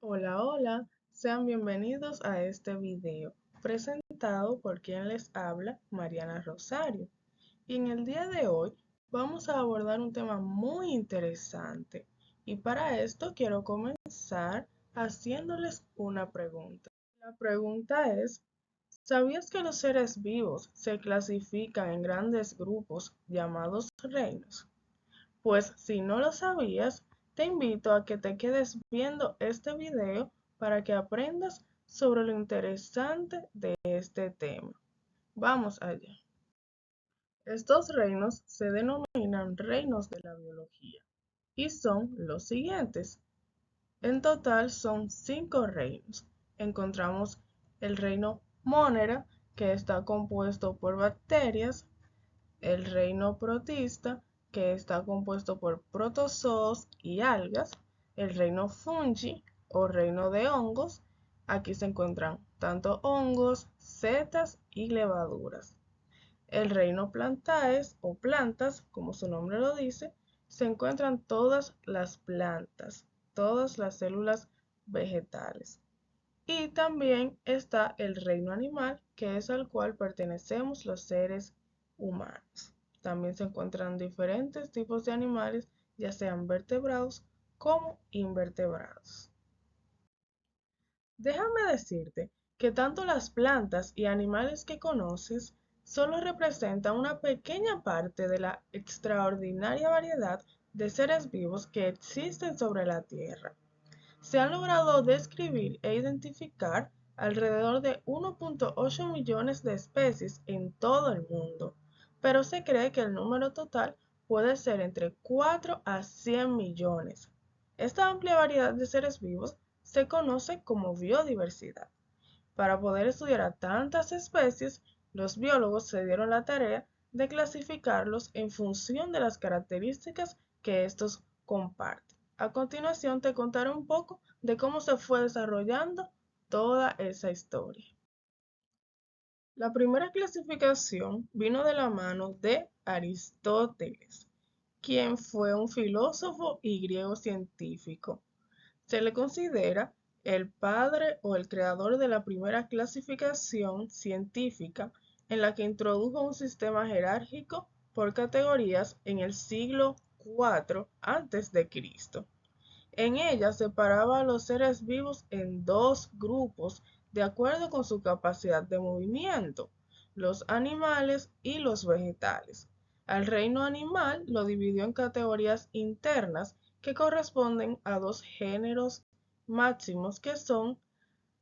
Hola, hola, sean bienvenidos a este video presentado por quien les habla, Mariana Rosario. Y en el día de hoy vamos a abordar un tema muy interesante y para esto quiero comenzar haciéndoles una pregunta. La pregunta es, ¿sabías que los seres vivos se clasifican en grandes grupos llamados reinos? Pues si no lo sabías, te invito a que te quedes viendo este video para que aprendas sobre lo interesante de este tema. Vamos allá. Estos reinos se denominan reinos de la biología y son los siguientes. En total son 5 reinos. Encontramos el reino Monera, que está compuesto por bacterias, el reino protista, que está compuesto por protozoos y algas, el reino fungi o reino de hongos, aquí se encuentran tanto hongos, setas y levaduras. El reino plantaes o plantas, como su nombre lo dice, se encuentran todas las plantas, todas las células vegetales. Y también está el reino animal, que es al cual pertenecemos los seres humanos. También se encuentran diferentes tipos de animales, ya sean vertebrados como invertebrados. Déjame decirte que tanto las plantas y animales que conoces solo representan una pequeña parte de la extraordinaria variedad de seres vivos que existen sobre la Tierra. Se han logrado describir e identificar alrededor de 1.8 millones de especies en todo el mundo, pero se cree que el número total puede ser entre 4 a 100 millones. Esta amplia variedad de seres vivos se conoce como biodiversidad. Para poder estudiar a tantas especies, los biólogos se dieron la tarea de clasificarlos en función de las características que estos comparten. A continuación te contaré un poco de cómo se fue desarrollando toda esa historia. La primera clasificación vino de la mano de Aristóteles, quien fue un filósofo y griego científico. Se le considera el padre o el creador de la primera clasificación científica en la que introdujo un sistema jerárquico por categorías en el siglo IV a.C. En ella separaba a los seres vivos en dos grupos de acuerdo con su capacidad de movimiento, los animales y los vegetales. Al reino animal lo dividió en categorías internas que corresponden a dos géneros máximos que son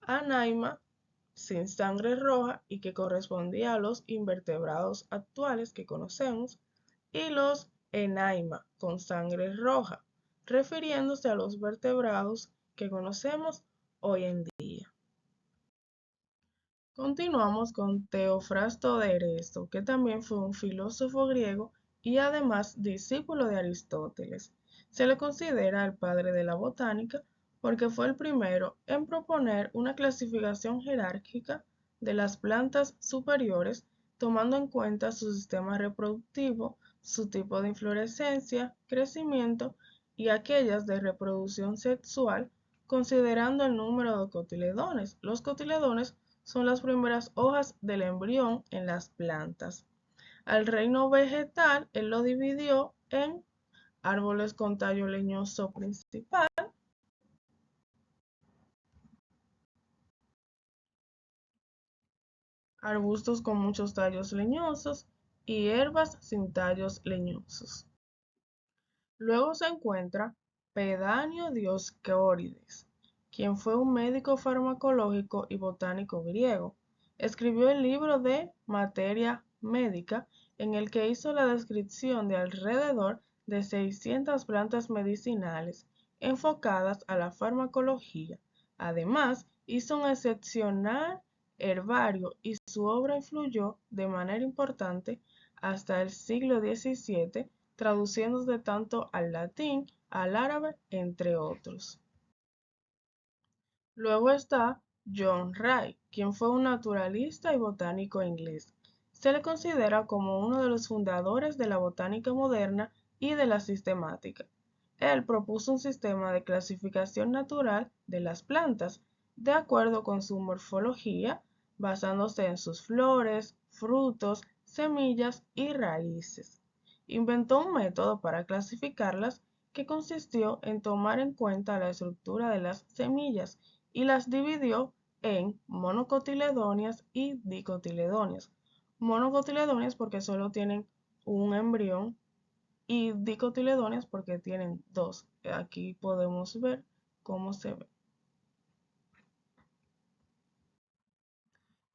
Anaima, sin sangre roja y que correspondía a los invertebrados actuales que conocemos, y los Enaima, con sangre roja, refiriéndose a los vertebrados que conocemos hoy en día. Continuamos con Teofrasto de Eresto, que también fue un filósofo griego y además discípulo de Aristóteles. Se le considera el padre de la botánica porque fue el primero en proponer una clasificación jerárquica de las plantas superiores, tomando en cuenta su sistema reproductivo, su tipo de inflorescencia, crecimiento y aquellas de reproducción sexual, considerando el número de cotiledones. Los cotiledones son las primeras hojas del embrión en las plantas. Al reino vegetal, él lo dividió en árboles con tallo leñoso principal, arbustos con muchos tallos leñosos y hierbas sin tallos leñosos. Luego se encuentra Pedáneo Dioscórides, quien fue un médico farmacológico y botánico griego. Escribió el libro de Materia Médica, en el que hizo la descripción de alrededor de 600 plantas medicinales enfocadas a la farmacología. Además, hizo un excepcional herbario y su obra influyó de manera importante hasta el siglo XVII, traduciéndose tanto al latín, al árabe, entre otros. Luego está John Ray, quien fue un naturalista y botánico inglés. Se le considera como uno de los fundadores de la botánica moderna y de la sistemática. Él propuso un sistema de clasificación natural de las plantas, de acuerdo con su morfología, basándose en sus flores, frutos, semillas y raíces. Inventó un método para clasificarlas que consistió en tomar en cuenta la estructura de las semillas y las dividió en monocotiledóneas y dicotiledóneas. Monocotiledóneas porque solo tienen un embrión y dicotiledóneas porque tienen dos. Aquí podemos ver cómo se ve.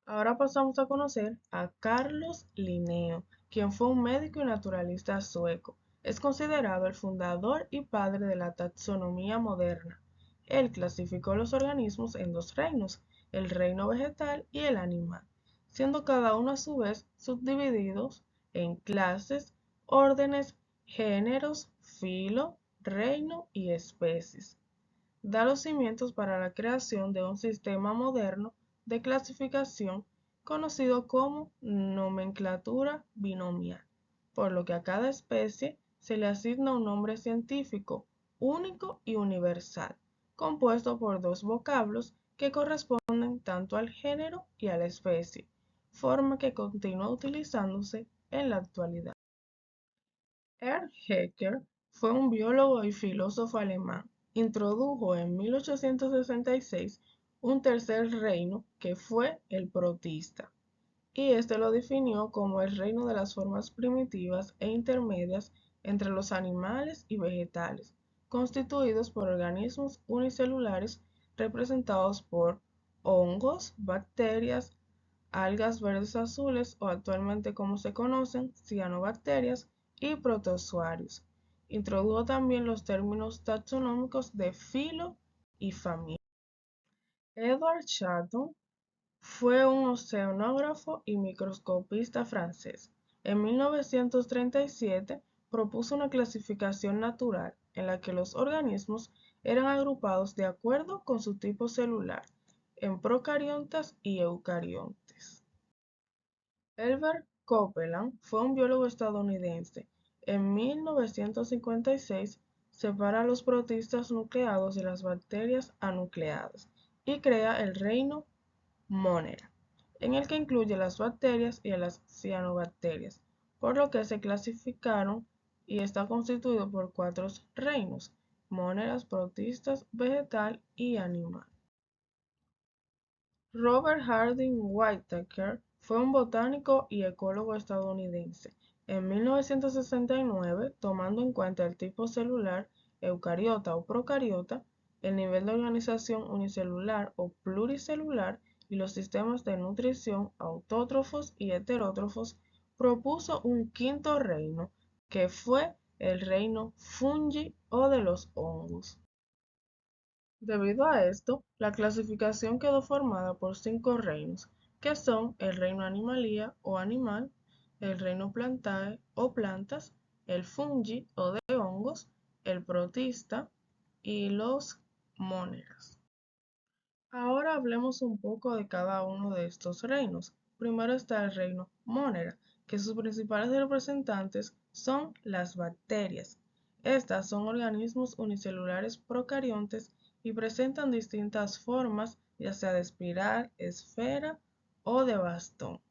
Ahora pasamos a conocer a Carlos Linneo, quien fue un médico y naturalista sueco. Es considerado el fundador y padre de la taxonomía moderna. Él clasificó los organismos en dos reinos, el reino vegetal y el animal, siendo cada uno a su vez subdivididos en clases, órdenes, géneros, filo, reino y especies. Da los cimientos para la creación de un sistema moderno de clasificación conocido como nomenclatura binomial, por lo que a cada especie se le asigna un nombre científico único y universal, compuesto por dos vocablos que corresponden tanto al género y a la especie, forma que continúa utilizándose en la actualidad. Ernst Haeckel fue un biólogo y filósofo alemán. Introdujo en 1866 un tercer reino que fue el protista, y este lo definió como el reino de las formas primitivas e intermedias entre los animales y vegetales, constituidos por organismos unicelulares representados por hongos, bacterias, algas verdes azules o actualmente como se conocen, cianobacterias y protozoarios. Introdujo también los términos taxonómicos de filo y familia. Edward Chardon fue un oceanógrafo y microscopista francés. En 1937 propuso una clasificación natural en la que los organismos eran agrupados de acuerdo con su tipo celular en procariontas y eucariontes. Herbert Copeland fue un biólogo estadounidense. En 1956 separa a los protistas nucleados de las bacterias anucleadas y crea el reino Monera, en el que incluye las bacterias y a las cianobacterias, por lo que se clasificaron y está constituido por cuatro reinos: moneras, protistas, vegetal y animal. Robert Harding Whittaker fue un botánico y ecólogo estadounidense. En 1969, tomando en cuenta el tipo celular eucariota o procariota, el nivel de organización unicelular o pluricelular y los sistemas de nutrición autótrofos y heterótrofos, propuso un quinto reino, que fue el reino fungi o de los hongos. Debido a esto, la clasificación quedó formada por cinco reinos, que son el reino Animalia o animal, el reino Plantae o plantas, el fungi o de hongos, el protista y los moneras. Ahora hablemos un poco de cada uno de estos reinos. Primero está el reino Monera, que sus principales representantes son las bacterias. Estas son organismos unicelulares procariontes y presentan distintas formas, ya sea de espiral, esfera o de bastón.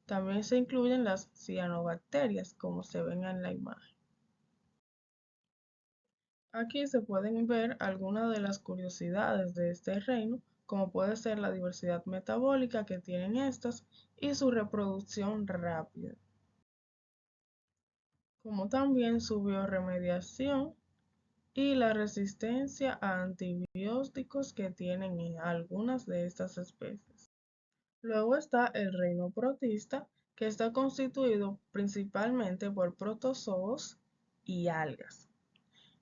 También se incluyen las cianobacterias, como se ven en la imagen. Aquí se pueden ver algunas de las curiosidades de este reino, como puede ser la diversidad metabólica que tienen estas y su reproducción rápida, como también su bioremediación y la resistencia a antibióticos que tienen en algunas de estas especies. Luego está el reino protista, que está constituido principalmente por protozoos y algas.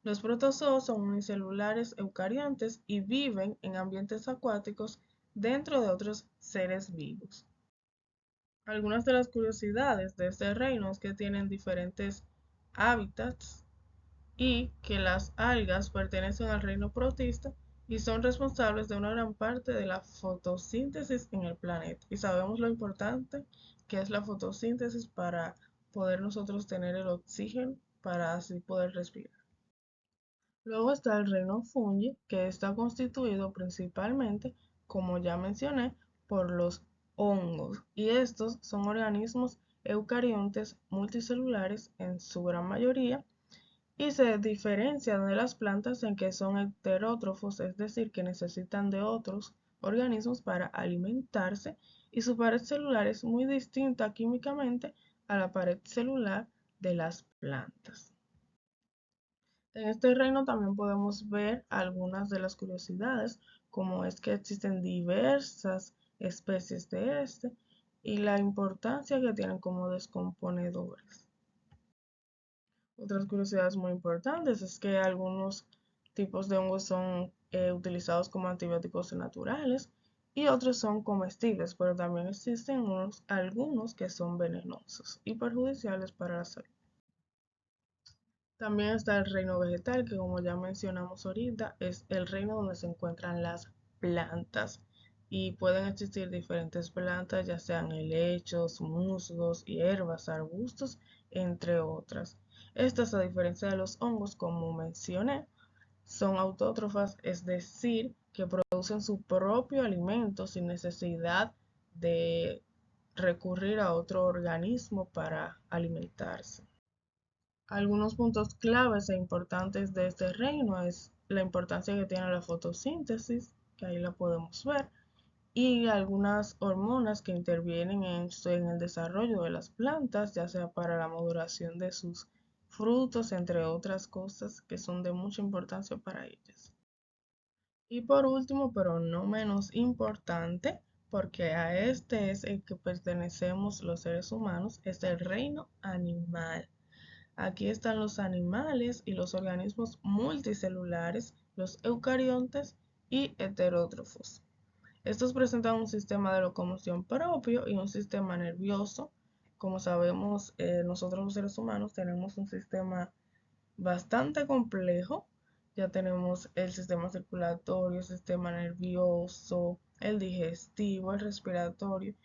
Los protozoos son unicelulares eucariontes y viven en ambientes acuáticos dentro de otros seres vivos. Algunas de las curiosidades de este reino es que tienen diferentes hábitats y que las algas pertenecen al reino protista y son responsables de una gran parte de la fotosíntesis en el planeta. Y sabemos lo importante que es la fotosíntesis para poder nosotros tener el oxígeno para así poder respirar. Luego está el reino fungi, que está constituido principalmente, como ya mencioné, por los hongos, y estos son organismos eucariontes multicelulares en su gran mayoría y se diferencian de las plantas en que son heterótrofos, es decir, que necesitan de otros organismos para alimentarse, y su pared celular es muy distinta químicamente a la pared celular de las plantas. En este reino también podemos ver algunas de las curiosidades, como es que existen diversas especies de este y la importancia que tienen como descomponedores. Otras curiosidades muy importantes es que algunos tipos de hongos son utilizados como antibióticos naturales y otros son comestibles, pero también existen algunos que son venenosos y perjudiciales para la salud. También está el reino vegetal, que como ya mencionamos ahorita, es el reino donde se encuentran las plantas y pueden existir diferentes plantas, ya sean helechos, musgos, hierbas, arbustos, entre otras. Estas, a diferencia de los hongos, como mencioné, son autótrofas, es decir, que producen su propio alimento sin necesidad de recurrir a otro organismo para alimentarse. Algunos puntos claves e importantes de este reino es la importancia que tiene la fotosíntesis, que ahí la podemos ver, y algunas hormonas que intervienen en el desarrollo de las plantas, ya sea para la maduración de sus frutos, entre otras cosas que son de mucha importancia para ellas. Y por último, pero no menos importante, porque a este es el que pertenecemos los seres humanos, es el reino animal. Aquí están los animales y los organismos multicelulares, los eucariontes y heterótrofos. Estos presentan un sistema de locomoción propio y un sistema nervioso. Como sabemos, nosotros los seres humanos tenemos un sistema bastante complejo. Ya tenemos el sistema circulatorio, el sistema nervioso, el digestivo, el respiratorio.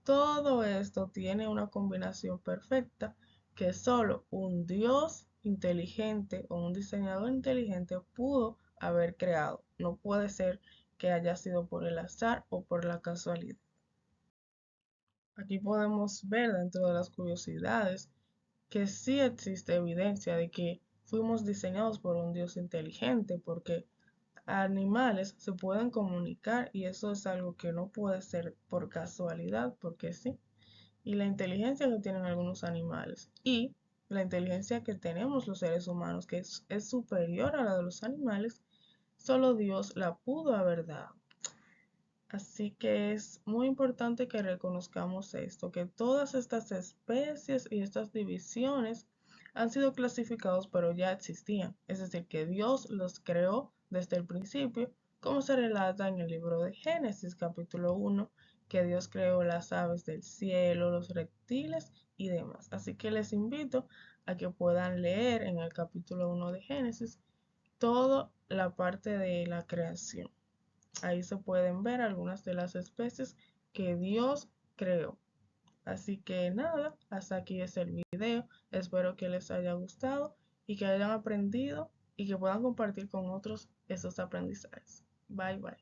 Todo esto tiene una combinación perfecta que solo un Dios inteligente o un diseñador inteligente pudo haber creado. No puede ser que haya sido por el azar o por la casualidad. Aquí podemos ver dentro de las curiosidades que sí existe evidencia de que fuimos diseñados por un Dios inteligente, porque animales se pueden comunicar y eso es algo que no puede ser por casualidad, porque sí. Y la inteligencia que tienen algunos animales y la inteligencia que tenemos los seres humanos, que es superior a la de los animales, solo Dios la pudo haber dado. Así que es muy importante que reconozcamos esto, que todas estas especies y estas divisiones han sido clasificados, pero ya existían. Es decir, que Dios los creó desde el principio, como se relata en el libro de Génesis, capítulo 1, que Dios creó las aves del cielo, los reptiles y demás. Así que les invito a que puedan leer en el capítulo 1 de Génesis toda la parte de la creación. Ahí se pueden ver algunas de las especies que Dios creó. Así que nada, hasta aquí es el video. Espero que les haya gustado y que hayan aprendido y que puedan compartir con otros esos aprendizajes. Bye bye.